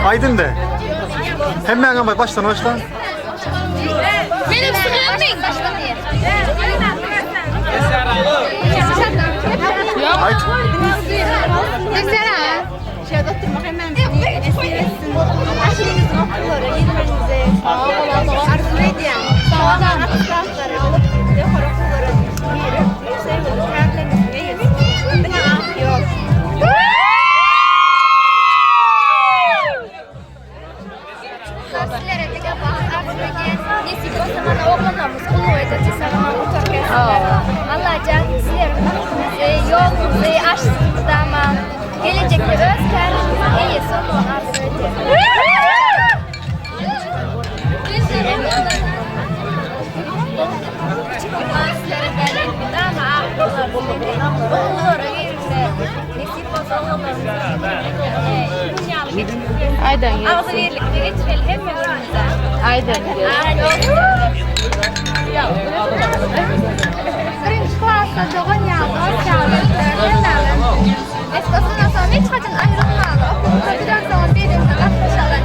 Aydın de. Hemen ama baştan. Benim sıkıntım. Mesela şurada oturmak hemen esirsin. Aşırınızın okulları, yerlerinize arzu ediyen sağdan atışlarları alıp dekor okulları yerip sevgili kendilerinizi verin. Buna afiyet. Sizlere de kapatın. Arzu ediyen nesip o zaman oğlanlarımız kulu edecek sana otur kesinler. Allah can sizlerin yolunuzu açtığınız zaman gelecekte öz kendinize iyi sonunu arzu ediyor. Sizlere gelin ama oğullara gelirse nesip o oğullarımıza Aydan gelsin. ağzı birlikte getirelim hep önümüze. Aydan gelsin. Birinci klasta doğan yağdı, hoş geldiniz. Eskasından sonra hiç kadın ayrılmadı. Okulda biraz sonra birbirine atmışlar.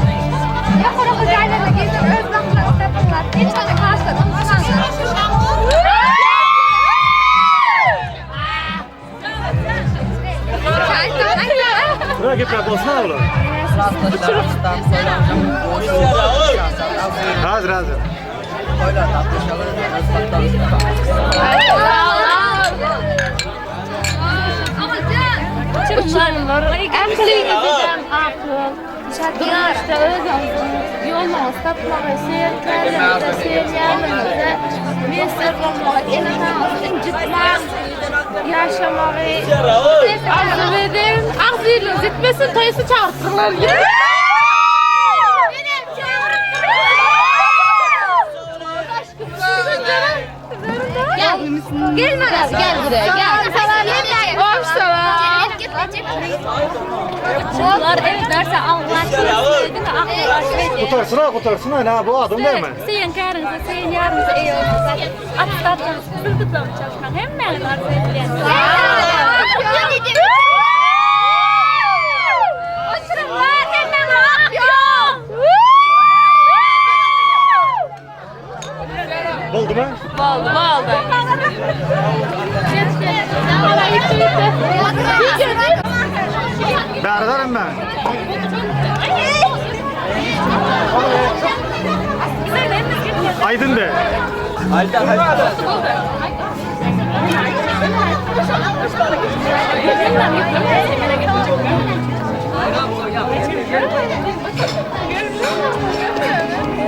Yakora kızlarla gezip özlemler istediler. Hiç kadın karşıladım. Buraya gitmek olsana oğlum. Hazır. Uçanlar, akıllıdan akıl. Şadiyarda özümüzün yolunu statmağı, seyirlerimize, seyirlerimize, mesir olmağı, inanamızı incitmez, yaşamağı, arzu ederim, ağzıyla zitmesin, tayısı çarpsınlar. Gel buraya, gel. Hoş sana. Bunlar evet derse Allah Kutarsın ha bu adım değil mi? Seyin karınızı, seyin yarınızı iyi olsun. Atlatlarınızı sırtıklamış çalışkan hemen arzu edilen. Oturun var hemen yok. Oldu mu? Oldu. Berdarım ben. Aydın de.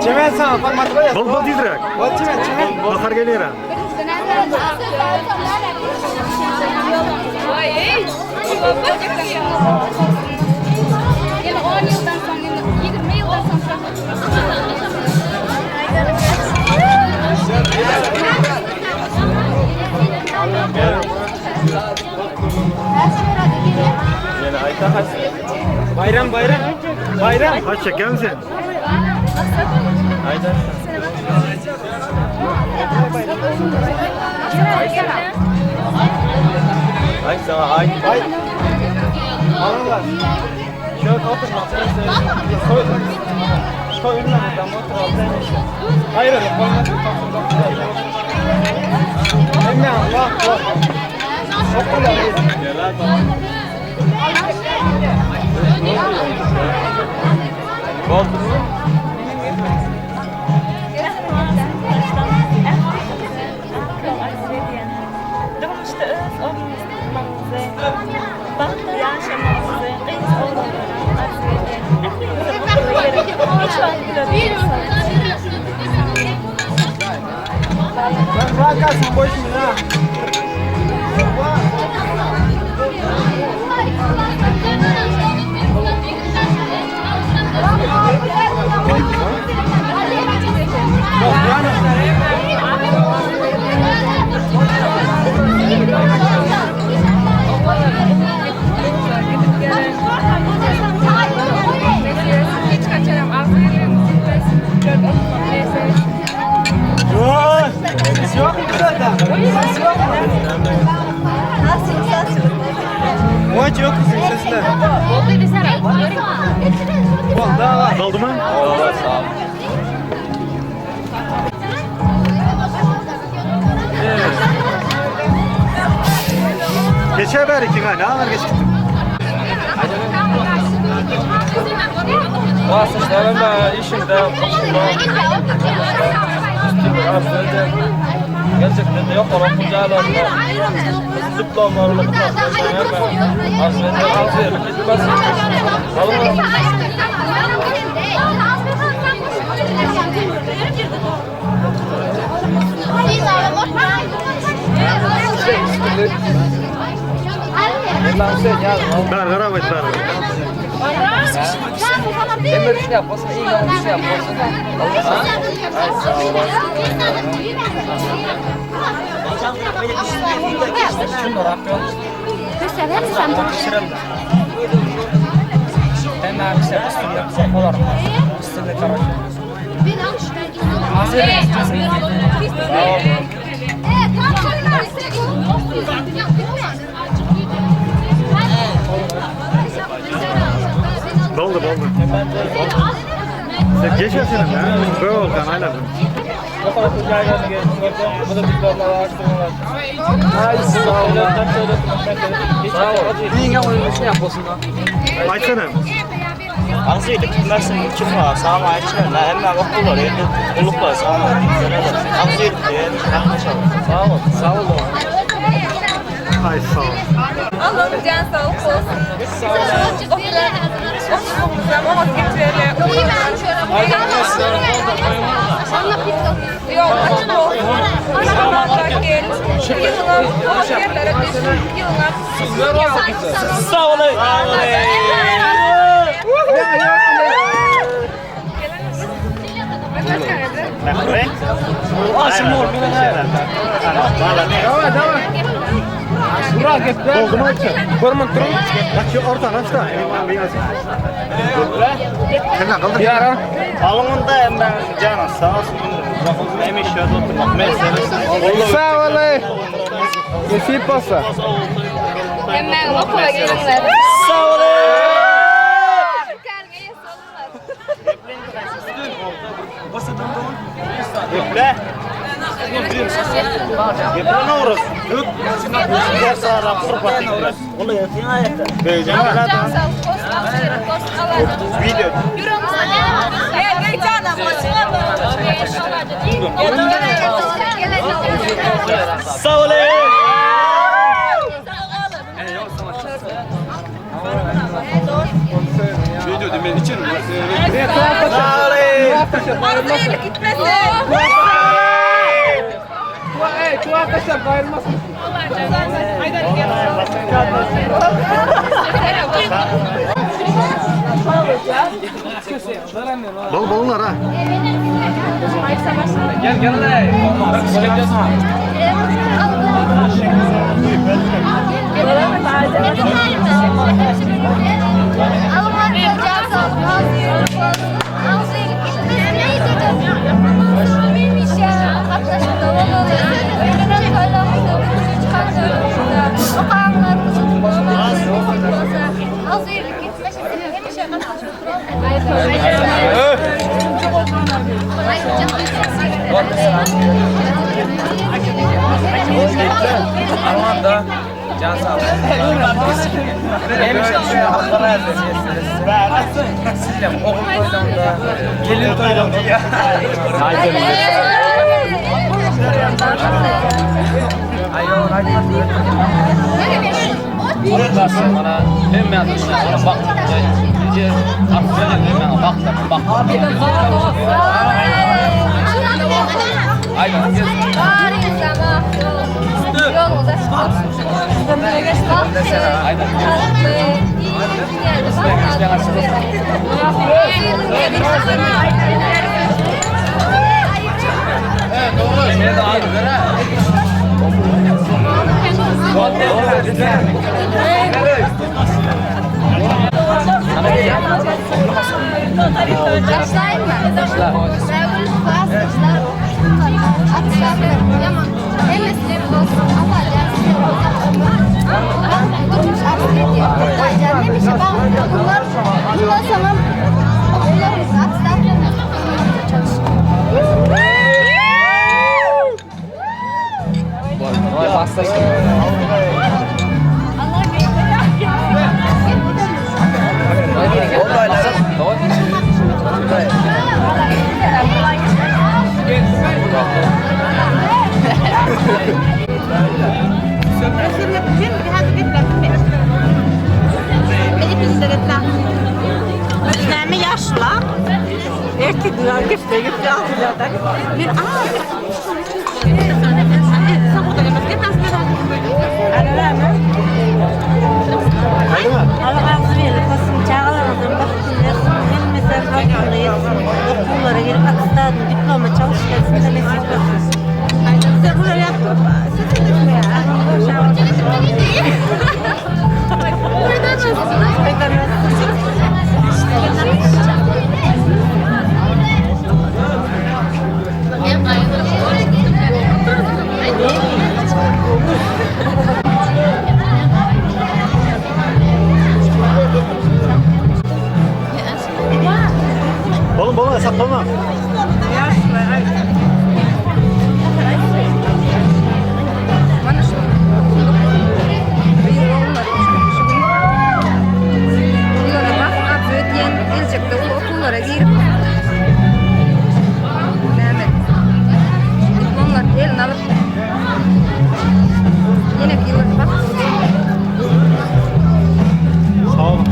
Çemen sana formatı var. Bol didrak. Bol çemen. Bakar geliyorum. Yine 10 yıldan sonra, 20 yıldan sonra. Bayram. Kaç çeker misin? Ay sana ay. Alırlar. Şöyle oturma. Koy önüne buradan otur. Hayır öyle koyma. Hemen bak. Okular. Oldu mu? Durmuşda öz oğlumuzun tutmamızı, baktı yaşamamızı, deniz oğlumuzun arzuydu. Hepimizin okula yerek, hiç vakti değil. Ben bırakasın boşuna ha. Yok mu zaten? Yok mu? Muhaç yok kızım sesler. Daha var. Oldu mu? Sağ ol. Geçer bari ki ne alır geç gittim. Nasıl işte ben de işimde gerçekten de yok olan kucağlarında diplomlarını bu tarz şeyler ben aslında az yerlik gitmez. Alın Bergar abi bergar. Emre bir şey yapmasın, iyi olan bir şey yapmasın. Şunları akıyor. Hemen bir şey üstünde sopalar var. Üstünde karışıyor. Hazır istiyorsun. Doldu. Sen geçersin ha. Böyle oldu kanayla. O kadar kucağına geldim. Bu da diplomlar araştırmalar. Ay sağ ol. Sağ ol. Yine oyun şey yapıyorsun da. Açsana. Azıydı bilmezsen kim var sağma açıyorlar hemen okullar evde buluklar sağma azıydı diye yaklaşalım. Sağ ol. Ay sağ ol. Allah'ım can sağlık olsun. Okulumuzdan mama getirelim. Yok, açın olsun. Arabalar gel. Yığılan, o yerlere düşün. Yığılan. Sağ olun. Bakın. Aşım ol bir Oldu mu açın? Korman turun. Bak şu orta hasta. Hemen kaldır. Bir ara. Alımında hemen canı sağ olsun. Hem işe oturmak meselesi. Sağ ol. Nasip olsa. Hemen okula gelinler. Sağ olun. Kargaya salınlar. Üfle. Yapın orası. Yok. Ders ara kurbatın orası. Onu yapayım ayakta. Beyeceğim ben. Video. Sağ olun. Video demeyin için mi? Sağ olun. Şu arkadaşlar bayılmasın. Bol bollar ha. Gel gel hele. Bak çıkacağız ha. Aman da can sağ olun. Neymiş ya? Hakkara yazacağız. Sizle okul toylamda, gelin toylamda ya. Ayo, Nasıl bana hem ben ona baktım. İkinci aklına ben baktım. Aynen. Erkekler gifte aldılar. Bir Allah razı verir. Kasım çağırdım. Okullara gelip Akıstad'ın diploma çalışmasında mesaj basıyorsun. Size buraya yaptım. Sizin de mi ya? Bolun hesaplama. Okullara girip diplomlar elini alıp yine bir yıllık bak. Sağ olun.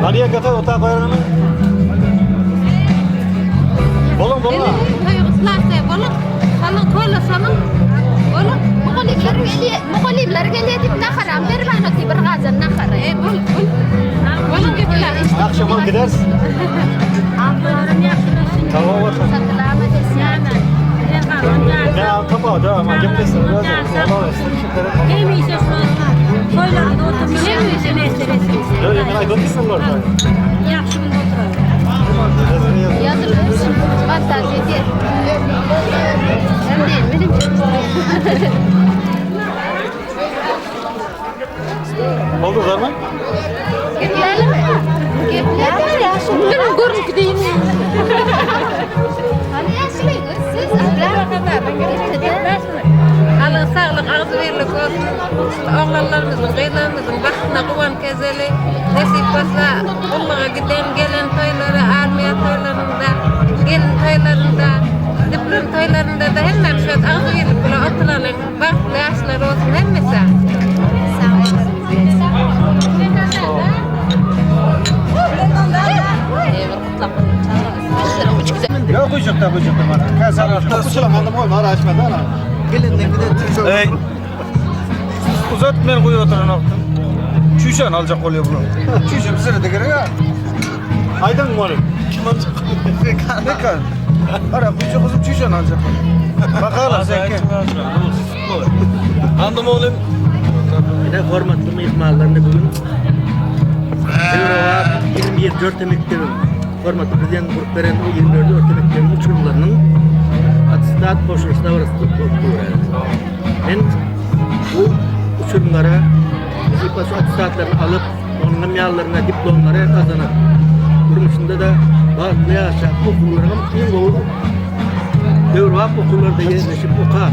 Nereye götür otağa koyalım hemen? Bolun bolun ha. مقلب لرجال يدي بنخر عم بربع نكتي برغازة النخر ايه بقول Akşama gideriz. Tamam var. Ya tamam da ama gitmesin. Allah'a emanet. Öyle mi? Ay dönüşsün orada. Yazılır. Hatta dedi. Hem değil benim. Oldu zaman? Gitlerle mi? Gitlerle mi? ezeli nasip olsa Kulluğa giden gelen toyları, armiya toylarında, gelin toylarında, diplom toylarında da hemmem şöyle ağzı gelip bula oturanın baktı yaşlar olsun hemmesi. Yok kucukta bana. Kaza kusulamandım olma açmadı ana. Gelinden gider tüy. Ey. Uzatmayan koyu oturan altın. Çüşen alacak oluyor bunu. Çüşen bir sene de gerek ya. Aydan mı var? Kim alacak? Ne kadar? Ara kucuk kızım çüşen alacak. Bakalım sen gel. Andım oğlum. Bir de hormatlı mehmanlarını bugün Evrova 24 emeklerin hormatlı prezident Burkberen o 24 emeklerin uçurumlarının atistat koşuluşuna varası tuttu. Ben bu uçurumlara İPASO atistatlarını alıp onun meyallarına, diplomlara kazanıp durmuşunda da bazı yaşa okullarına mutluyum oldu. Evrova okullarda yerleşip oka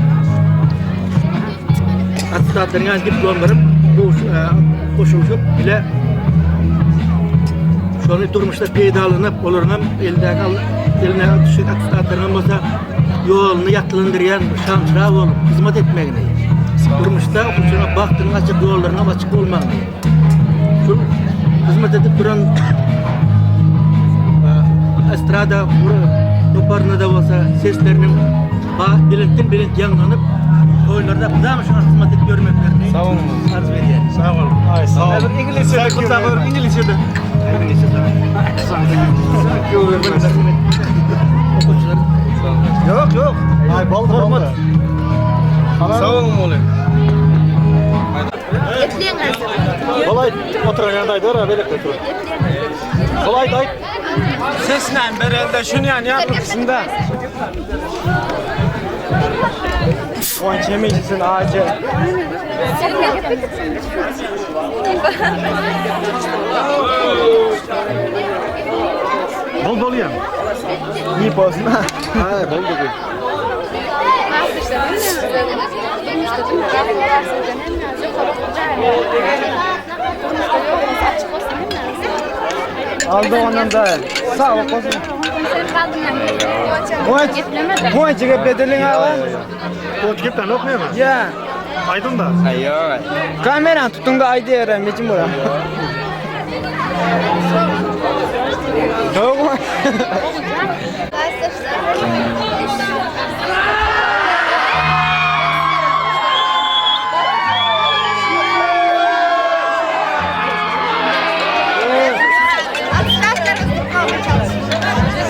atistatlarına diplomlarım koşuluşup bile şunu durmuşta peydalanıp olurunam eline düşük atistatlarına olsa yolunu yatılındırıyan şansıra olup hizmet etmekine. Durmuşta okuşuna baktığın açık yollarına açık olmak. Şu hizmet edip duran estrada toparına da olsa seslerinin bilintin yanlanıp oylarda budamış hizmet edip görmeklerini Sağ olun. arz ediyorum. Sağ olun. Ay sağ olun. İngilizce'de kurtarır. İngilizce'de. Okuyucular Yok. Ay bal hormat. Sağ olun oğlum. Etliyen hazır. Kolay oturan yanındaydı oraya böyle götür. Kolay dayı. Sesle berelde şunu yani yapmışsın da. Oy çemecisin acil. Bol ya. İyi pozun ha. Ha bol dolu. Aldı ondan da. Sağ ol pozun. Bu açık bedelin ha. Bu tipten okmuyor mu? Ya. Aydın da. Hayır. Kamera tutun da aydı yere mecim bura. Yok mu?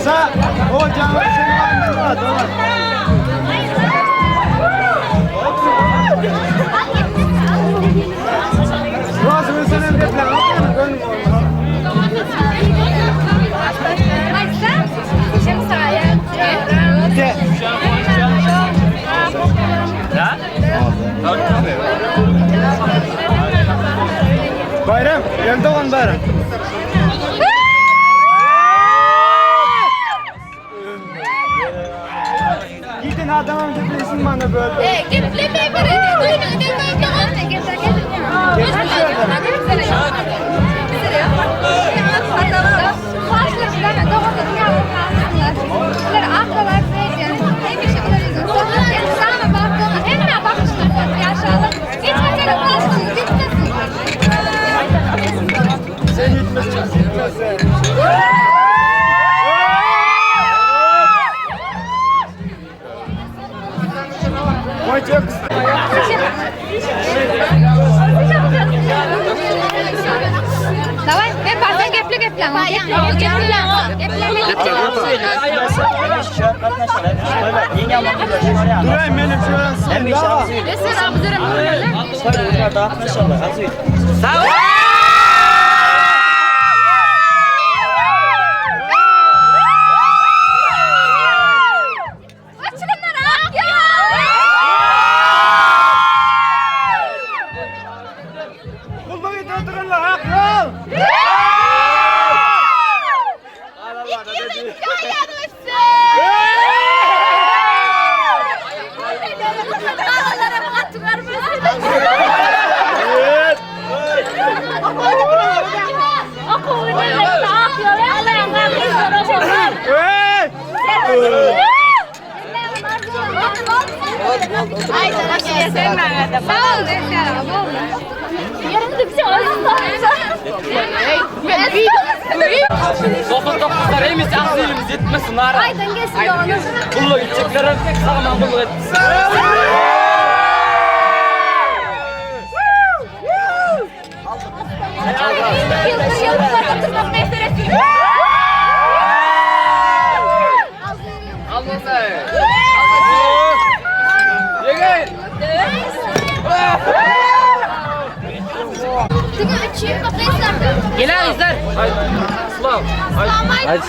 Sağ. Hocam senin var mı? Burası mesela bir plan yapmıyor. Bayram, geldi on bayram. Gidin adamım gitmesin bana böyle. Gitlemeye böyle. Duyun. Давай, pardon gepli. Durayım benim şöyle. Hem bir şans yok. Sağ ol. Ağlarım, atlarım. Yerinde bir şey olsun. Dokuz dokuzlar emis aksiyelimiz yetmesin ara. Aydan gelsin de onu. Kullu gideceklerim sağlam kullu etmesin. Yıldır oturmak meselesi. Aldın be. Yegin. Tıkı üçüyüm bakayım. Gelen izler. Slav.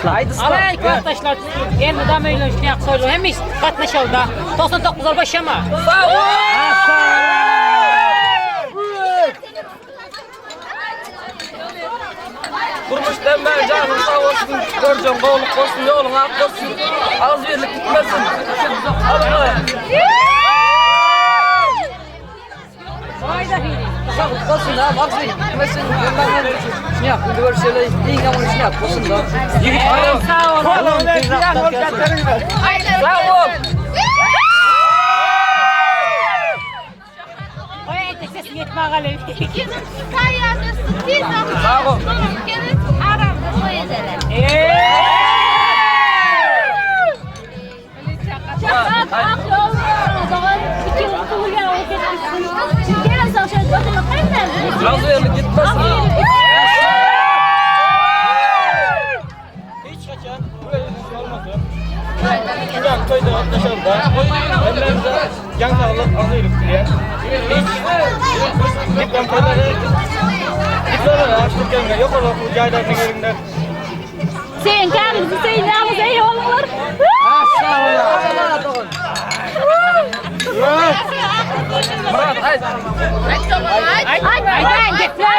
Haydi Alay arkadaşlar. Gel bu da böyle şey yapsaydı. Hem iş katlaşalım da. 99'lar başlama. Kurmuştan ben canım sağ olsun. Göreceğim kolluk olsun, yolun hak olsun. Az birlik gitmesin. Sağlık olsun da, az birlik gitmesin. Ne yap, bu böyle şeyler iyi ama ne yap, olsun da. Yigit ayağım. Sağ ol. Sağ ol. Oy etek sesini yetme ağalayım. Sağ ol. Az birlik gitmesin. Hiç kaçan böyle bir şey olmasın. Şuradan köyde atlaşalım da. Ellerimize yan sağlık alıyoruz diye. Hiç dipten köyleri dipleri açtık gelmiyor. Yok olur bu caylarının yerinde. Sen kendinizi seynağımız iyi olur. Murat haydi. Aydan gitme.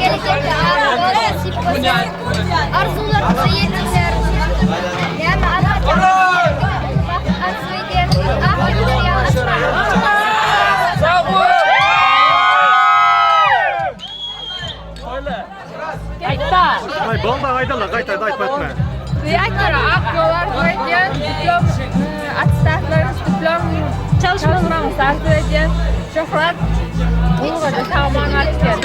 Gelecekte arzularımızı yetinler. Yani Sağ ol. Aydan. Ay bomba aydalar kayta da etme. Direktörü akıyorlar koyacağız. Diplom atestatlarımız diplom çalışmamız arzu edeceğiz. Şofrat bu kadar tamam artık.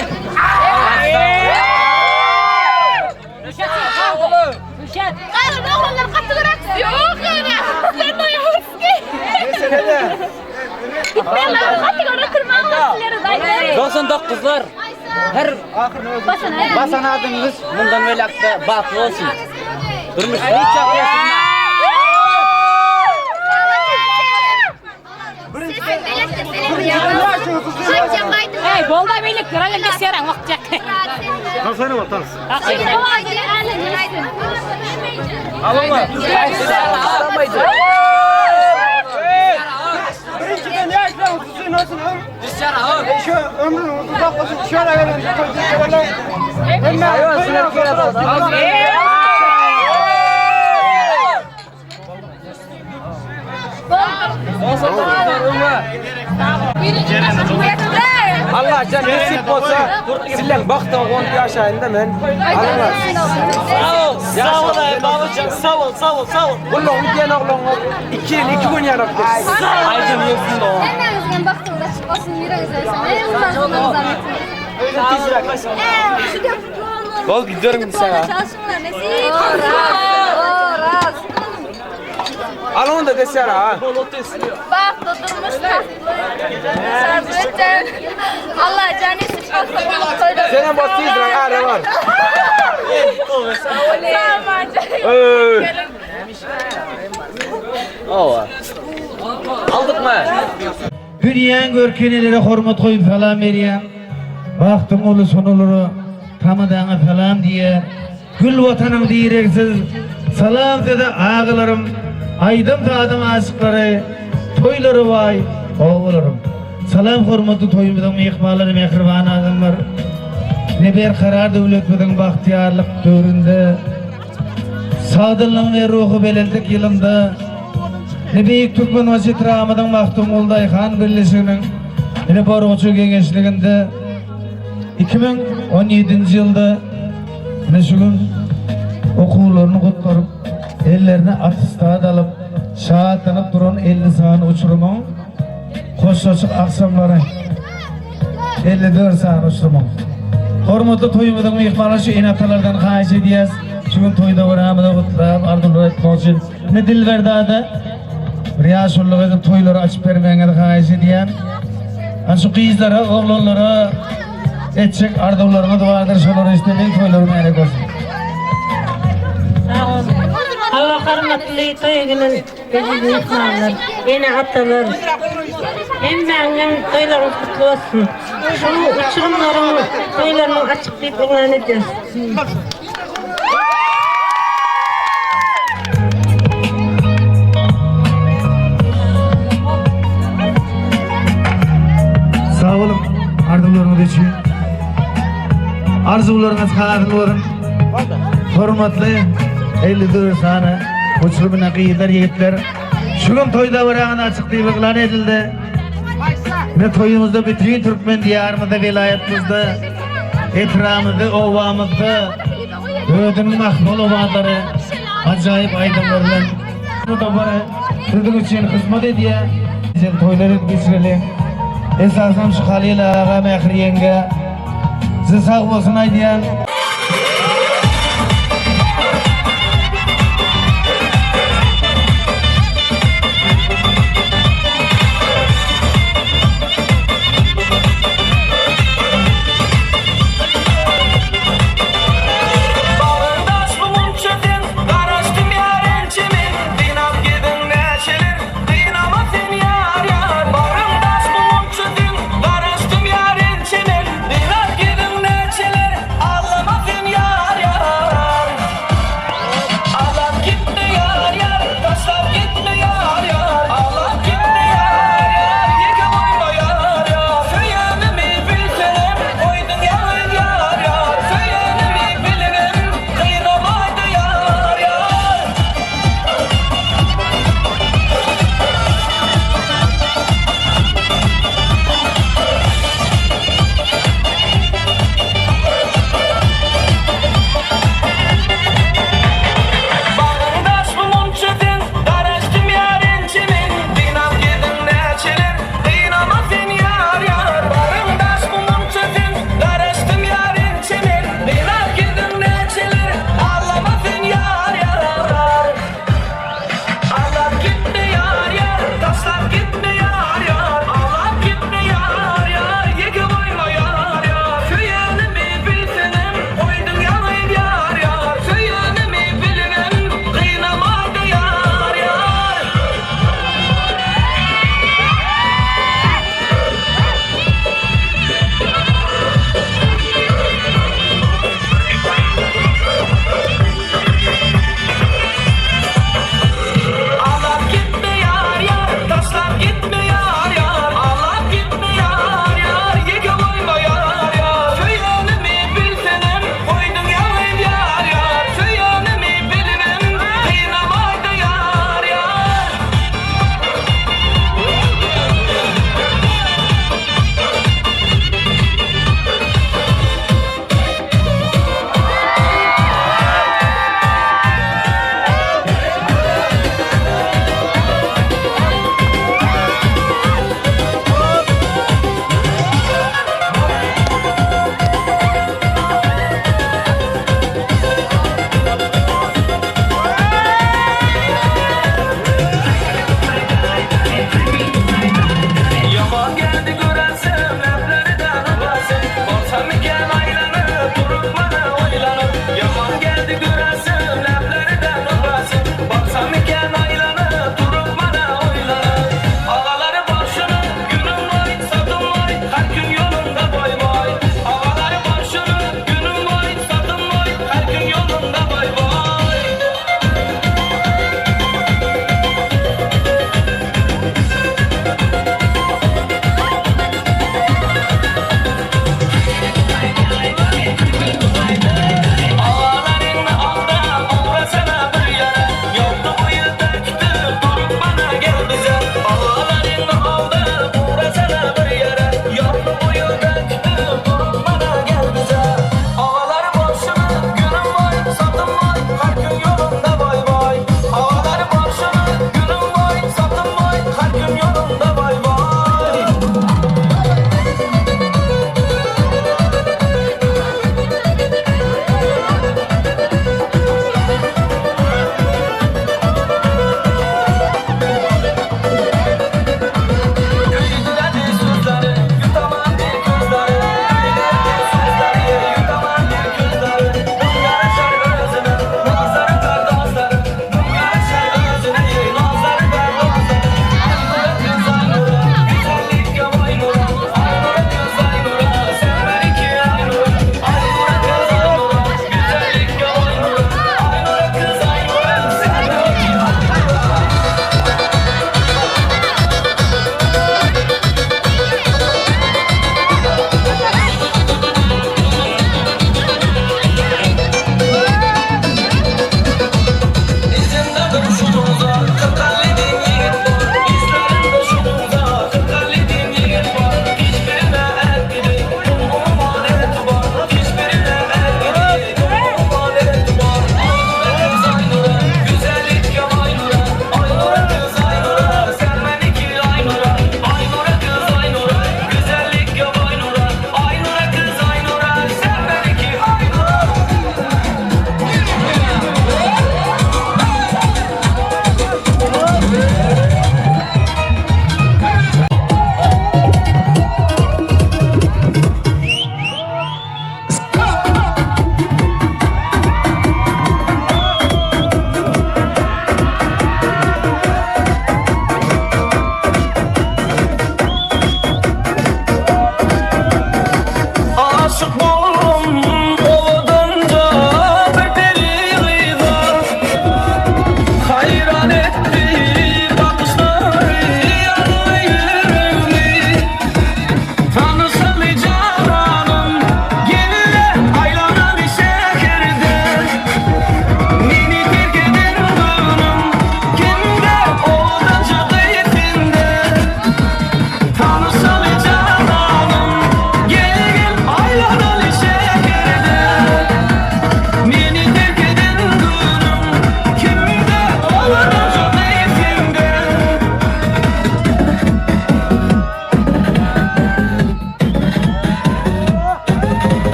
Rüşet. Hayır ne olur katılarak yok yani. Sen de yapsın. Mesele de. Gitmeyelim. Hadi orada kırmamızları dayı. 99'lar. Her basan adımız bundan böyle akta batlı olsun. Durmuş hiç yapıyorsun. Hey, bolda birlik lira ne seran vakacak. Kalsana bak tans. Alın mı? Aramaydı. Birinci ne yapıyorsun? Kusuyu nasıl? Dışarı. Şu ömrün uzak olsun. Şöyle verin. Hemen. Hayvan sinir kere daldı. Allah can nasip olsa sizden baktım 10 yaşayında ben. Allah. Sağ ol babacığım. Sağ ol. Kullu giden oğlum 2 yıl 2 gün yarattı. Aydın yoksun da. Hemen baktığımda çıkmasın yüreğinize. En uzun Bol gidiyorum sana. çalışmalar nesi? Oras. Al onu da desene ha. Bak durmuş tatlı. Şerbetten. Allah canı sıçmasın. Senin basıyız lan ara var. Ova. Aldık mı? Hürriyen görkenelere hormat koyup salam veriyen, baktım olu sonuluru, tamadana salam diye, gül vatanım diyereksiz, salam dedi ağılarım, aydım tadım aşıkları, toyları vay, oğullarım. Salam hormatı toyumuzun mekmaları mehriban adamlar, ne bir karar devletimizin bahtiyarlık dövründe, sadırlığın ve ruhu belirdik yılında, ne büyük Türkmen Vasit Rahmet'in Mahtum Ulday Han Birleşiğinin ne Boruğuçu Gençliğinde 2017 yılda ne şu gün okullarını kutlarıp ellerine atistat alıp şahatlanıp duran 50 sağın uçurumun hoşçakalın akşamları 54 sağın uçurumun. Hormatly toyumuzun mehmanı şu enatalardan haýyş edýäs. Şuň toýda öramyda gutlap ardylar etmek üçin ne dilberdada bir ýaşullyk edip toýlary açyp bermeňe haýyş edýän. An şu gyzlara, oglanlara etçek ardylaryna dualar şolary istemek toýlary mene bolsun. Allah hormatly toýgynyň mehmanlar, ene atalar. Hemmäňiň toýlaryňyz kutly bolsun. Şu uçurumlaryň toýlaryny açyk diýip oglan edýär. Sağ olun, ardylaryňyz üçin. Arzularyňyz kabul bolsun. Hormatly 54 sany uçurumyna gyýdar ýigitler. Şuň toýda beragany açyk diýip oglan edildi. Ne toyumuzda bütün Türkmen diyarımızda, vilayetimizde, etrafımızda, ovamızda, ödünün mahmul ovaları, acayip aydınlarla bu da bana sizin için hizmet ediyor. Güzel toyları geçirelim. Esasen şu Halil Ağa Mehriyen'e size sağ olsun aydiyan.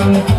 Amin.